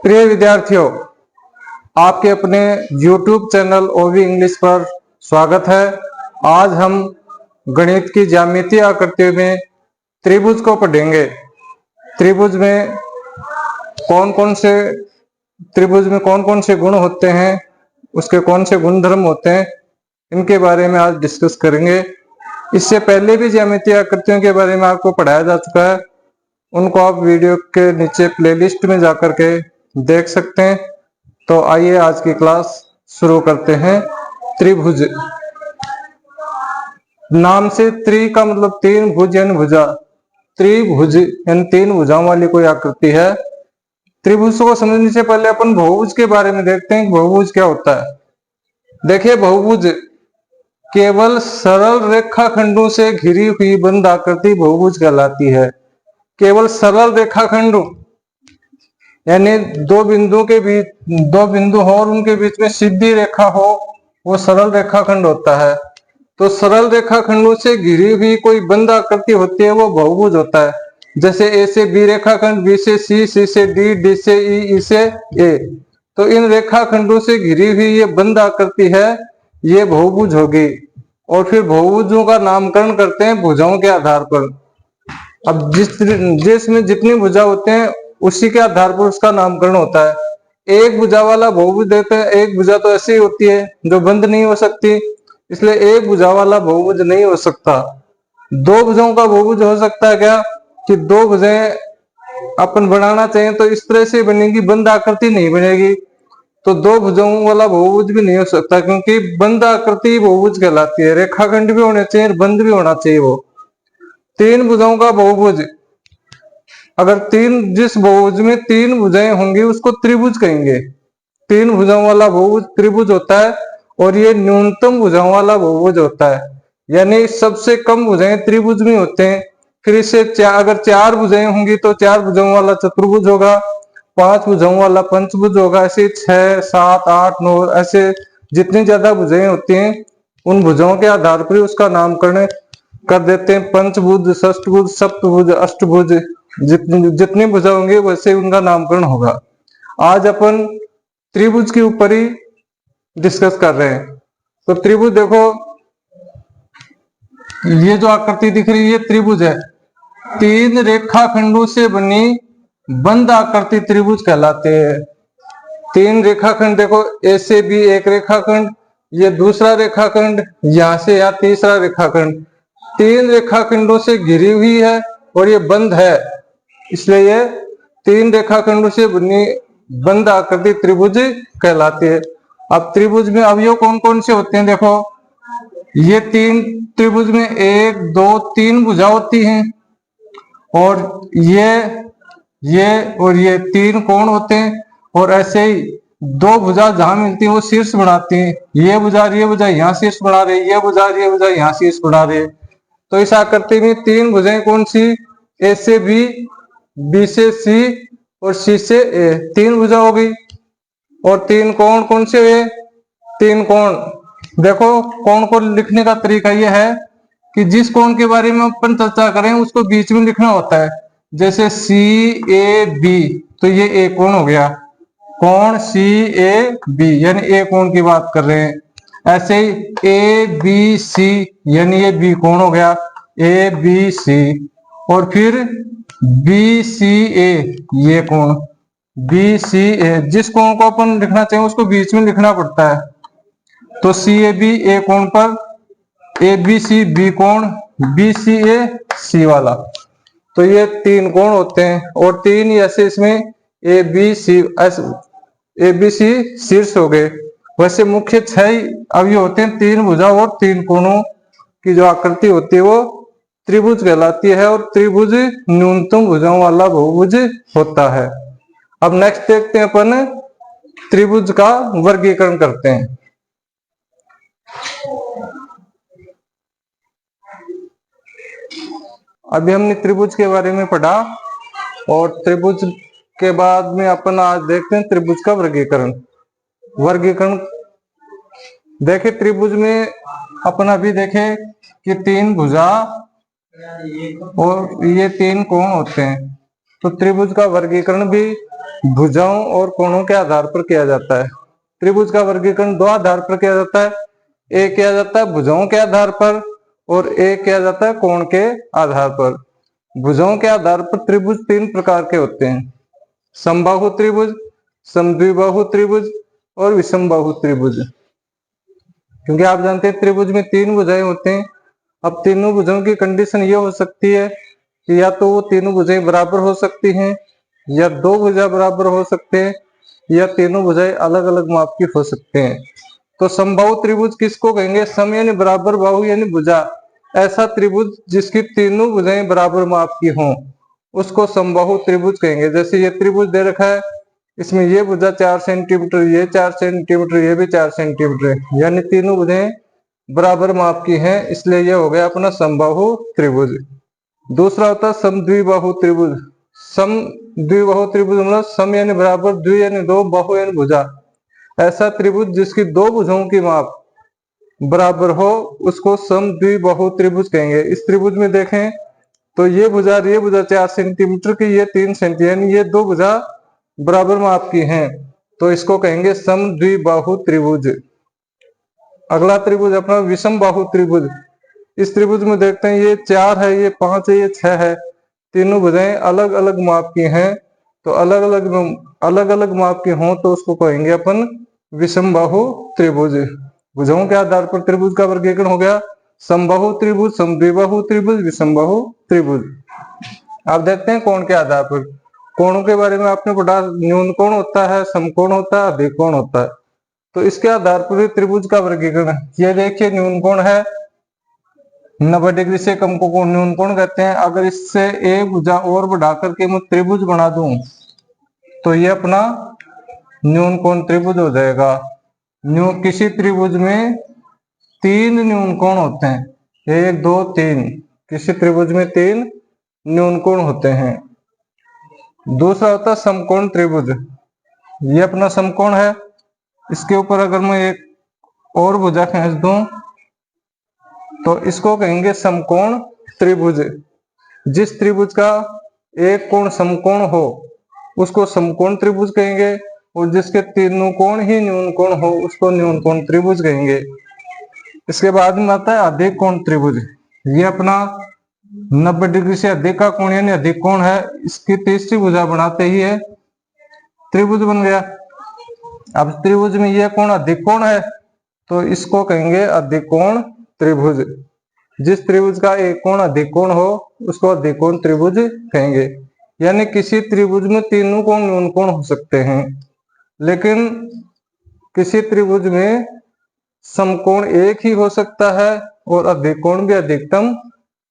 प्रिय विद्यार्थियों, आपके अपने YouTube चैनल ओवी इंग्लिश पर स्वागत है। आज हम गणित की ज्यामितीय आकृतियों में त्रिभुज को पढ़ेंगे। त्रिभुज में कौन कौन से गुण होते हैं, उसके कौन से गुणधर्म होते हैं, इनके बारे में आज डिस्कस करेंगे। इससे पहले भी ज्यामितीय आकृतियों के बारे में आपको पढ़ाया जा चुका है, उनको आप वीडियो के नीचे प्लेलिस्ट में जाकर के देख सकते हैं। तो आइए आज की क्लास शुरू करते हैं। त्रिभुज नाम से त्रि का मतलब तीन, भुज यानी भुजा। त्रिभुज यानी तीन भुजाओं वाली कोई आकृति है। त्रिभुज को समझने से पहले अपन बहुभुज के बारे में देखते हैं कि बहुभुज क्या होता है। देखिए, बहुभुज केवल सरल रेखाखंडों से घिरी हुई बंद आकृति बहुभुज कहलाती है। केवल सरल रेखाखंड यानी दो बिंदु हो और उनके बीच में सीधी रेखा हो, वो सरल रेखाखंड होता है। तो सरल रेखाखंडों से घिरी हुई कोई बंद आकृति होती है, वो बहुभुज होता है। जैसे ए से बी रेखाखंड, बी से सी, सी से डी, डी से ई, ई से ए। तो इन रेखाखंडों से घिरी हुई ये बंद आकृति है, ये बहुभुज होगी। और फिर बहुभुजों का नामकरण करते हैं भुजाओं के आधार पर। अब जिसमें जितनी भुजा होते हैं उसी के आधार पर उसका नामकरण होता है। एक भुजा वाला बहुभुज देते हैं। एक भुजा तो ऐसी होती है जो बंद नहीं हो सकती, इसलिए एक भुजा वाला बहुभुज नहीं हो सकता। दो भुजाओं का बहुभुज हो सकता है क्या, कि दो भुजाएं अपन बनाना चाहिए तो इस तरह से बनेगी, बंद आकृति नहीं बनेगी। तो दो भुजाओं वाला बहुभुज भी नहीं हो सकता, क्योंकि बंद आकृति बहुभुज कहलाती है। रेखाखंड भी होने चाहिए, बंद भी होना चाहिए। वो तीन भुजाओं का बहुभुज, अगर जिस बहुभुज में तीन भुजाएं होंगी उसको त्रिभुज कहेंगे। तीन भुजाओं वाला बहुभुज त्रिभुज होता है, और ये न्यूनतम भुजाओं वाला बहुभुज होता है। यानी सबसे कम भुजाएं त्रिभुज में होते हैं। फिर इससे अगर चार भुजाएं होंगी तो चार भुजाओं वाला चतुर्भुज होगा, पांच भुजाओं वाला पंचभुज होगा, ऐसे 6, 7, 8, 9 ऐसे जितनी ज्यादा भुजाएं होती हैं उन भुजाओं के आधार पर उसका नामकरण कर देते हैं। पंचभुज, षष्ठभुज, सप्तभुज, अष्टभुज, जितनी भुजा होंगे वैसे उनका नामकरण होगा। आज अपन त्रिभुज के ऊपर ही डिस्कस कर रहे हैं। तो त्रिभुज देखो, ये जो आकृति दिख रही है त्रिभुज है। तीन रेखाखंडों से बनी बंद आकृति त्रिभुज कहलाते हैं। तीन रेखाखंड देखो, ए से बी एक रेखाखंड, ये दूसरा रेखाखंड, यहां से यहाँ तीसरा रेखाखंड। तीन रेखाखंडों से घिरी हुई है और ये बंद है, इसलिए ये तीन रेखाखंडों से बनी बंद आकृति त्रिभुज कहलाती है। अब त्रिभुज में अवयव कौन कौन से होते हैं देखो, ये तीन त्रिभुज में 1, 2, 3 भुजा होती हैं, और ये और ये तीन कोण होते हैं। और ऐसे ही दो भुजा जहां मिलती है वो शीर्ष बनाती हैं। ये भुजा यहाँ शीर्ष बना रही है, ये भुजा यहाँ शीर्ष बना रही है। तो इस आकृति में तीन भुजाएं कौन सी, ए से बी, बी से सी और सी से ए, तीन भुजा हो गई। और तीन कोण कौन से हुए, तीन कोण देखो। कोण को लिखने का तरीका यह है कि जिस कोण के बारे में अपन चर्चा करें उसको बीच में लिखना होता है। जैसे सी ए बी, तो ये ए कोण हो गया, कोण सी ए बी, यानी ए कोण की बात कर रहे हैं। ऐसे ही ए बी सी, यानी ये बी कोण हो गया, ए बी सी। और फिर बी सी ए, ये कोण बी सी ए, जिस कोण को अपन लिखना चाहिए उसको बीच में लिखना पड़ता है। तो सी ए बी ए कोण पर, ए बी सी बी कोण, बी सी ए सी वाला। तो ये तीन कोण होते हैं, और तीन ऐसे इसमें ए बी सी शीर्ष हो गए। वैसे मुख्य 6 अवयव होते हैं, तीन भुजा और तीन कोणों की जो आकृति होती है वो त्रिभुज कहलाती है। और त्रिभुज न्यूनतम भुजाओं वाला बहुभुज होता है। अब नेक्स्ट देखते हैं अपन त्रिभुज का वर्गीकरण करते हैं। अभी हमने त्रिभुज के बारे में पढ़ा, और त्रिभुज के बाद में अपन आज देखते हैं त्रिभुज का वर्गीकरण। देखे त्रिभुज में अपन अभी देखे कि तीन भुजा और ये तीन कोण होते हैं। तो त्रिभुज का वर्गीकरण भी भुजाओं और कोणों के आधार पर किया जाता है। त्रिभुज का वर्गीकरण दो आधार पर किया जाता है, एक किया जाता है भुजाओं के आधार पर और एक किया जाता है कोण के आधार पर। भुजाओं के आधार पर त्रिभुज तीन प्रकार के होते हैं, समबाहु त्रिभुज, समद्विबाहु त्रिभुज और विषमबाहु त्रिभुज। क्योंकि आप जानते हैं त्रिभुज में तीन भुजाएं होते हैं। अब तीनों भुजाओं की कंडीशन ये हो सकती है कि या तो वो तीनों भुजाएं बराबर हो सकती हैं, या दो भुजा बराबर हो सकते हैं, या तीनों भुजाएं अलग अलग माप की हो सकते हैं। तो समबाहु त्रिभुज किसको कहेंगे? सम यानी बराबर, बाहु यानी भुजा। ऐसा त्रिभुज जिसकी तीनों भुजाएं बराबर माप की हों उसको समबाहु त्रिभुज कहेंगे। जैसे ये त्रिभुज दे रखा है, इसमें ये भुजा 4 सेंटीमीटर, ये 4 सेंटीमीटर, ये भी 4 सेंटीमीटर, यानी तीनों भुजाएं बराबर माप की हैं, इसलिए ये हो गया अपना समबाहु त्रिभुज। दूसरा होता है समद्विबाहु त्रिभुज। समद्विबाहु त्रिभुज मतलब सम यानी बराबर, द्वि यानी दो, बाहु यानी भुजा। ऐसा त्रिभुज जिसकी दो भुजाओं की माप बराबर हो उसको समद्विबाहु त्रिभुज कहेंगे। इस त्रिभुज में देखें तो ये भुजा 4 सेंटीमीटर की, ये 3 सेंटीमीटर, यानी ये दो भुजा बराबर माप की हैं, तो इसको कहेंगे समद्विबाहु त्रिभुज। अगला त्रिभुज अपना विषमबाहु त्रिभुज। इस त्रिभुज में देखते हैं ये 4 है, ये 5 है, ये 6 है, तीनों भुजाएं अलग अलग माप की हैं, तो अलग अलग माप की हों तो उसको कहेंगे अपन विषमबाहु त्रिभुज। भुजाओं के आधार पर त्रिभुज का वर्गीकरण हो गया समबाहु त्रिभुज, समद्विबाहु त्रिभुज, विषमबाहु त्रिभुज। आप देखते हैं कोण के आधार पर। कोणों के बारे में आपने पढ़ा, न्यून कोण होता है, समकोण होता है, अधिक कोण होता है। तो इसके आधार पर त्रिभुज का वर्गीकरण, ये देखिए न्यून कोण है, 90 डिग्री से कम को कोण न्यून कोण कहते हैं। अगर इससे एक भुजा और बढ़ा करके मैं त्रिभुज बना दूं तो ये अपना न्यून कोण त्रिभुज हो जाएगा। किसी त्रिभुज में 3 न्यून कोण होते हैं, 1 2 3, किसी त्रिभुज में 3 न्यून कोण होते हैं। दूसरा होता है समकोण त्रिभुज। ये अपना समकोण है, इसके ऊपर अगर मैं एक और भुजा खींच दूं तो इसको कहेंगे समकोण त्रिभुज। जिस त्रिभुज का एक कोण समकोण हो उसको समकोण त्रिभुज कहेंगे, और जिसके तीनों कोण ही न्यून कोण हो उसको न्यून कोण त्रिभुज कहेंगे। इसके बाद में आता है अधिक कोण त्रिभुज। ये अपना 90 डिग्री से अधिक का कोण यानी अधिक कोण है, इसकी तीसरी भुजा बनाते ही है त्रिभुज बन गया। अब त्रिभुज में यह कोण अधिक कोण है तो इसको कहेंगे अधिक कोण त्रिभुज। जिस त्रिभुज का एक कोण अधिक कोण हो उसको अधिक कोण त्रिभुज कहेंगे। यानी किसी त्रिभुज में तीनों कोण न्यून कोण हो सकते हैं, लेकिन किसी त्रिभुज में समकोण एक ही हो सकता है और अधिक कोण भी अधिकतम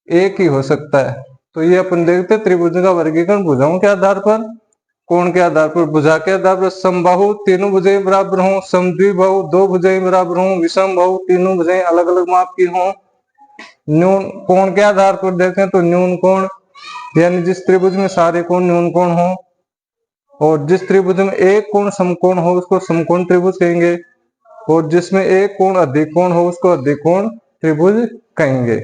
एक ही हो सकता है। तो ये अपन देखते हैं त्रिभुज का वर्गीकरण भुजाओं के आधार पर, कोण के आधार पर, भुजा के आधार पर। समबाहु तीनों भुजाएं बराबर हों, समद्विबाहु दो भुजाएं बराबर हों, विषमबाहु तीनों भुजाएं अलग अलग माप की हों। न्यून कोण के आधार पर देखें तो न्यून कोण यानी जिस त्रिभुज में सारे कोण न्यून कोण हो, और जिस त्रिभुज में एक कोण समकोण हो उसको समकोण त्रिभुज कहेंगे, और जिसमें एक कोण अधिक कोण हो उसको अधिक कोण त्रिभुज कहेंगे।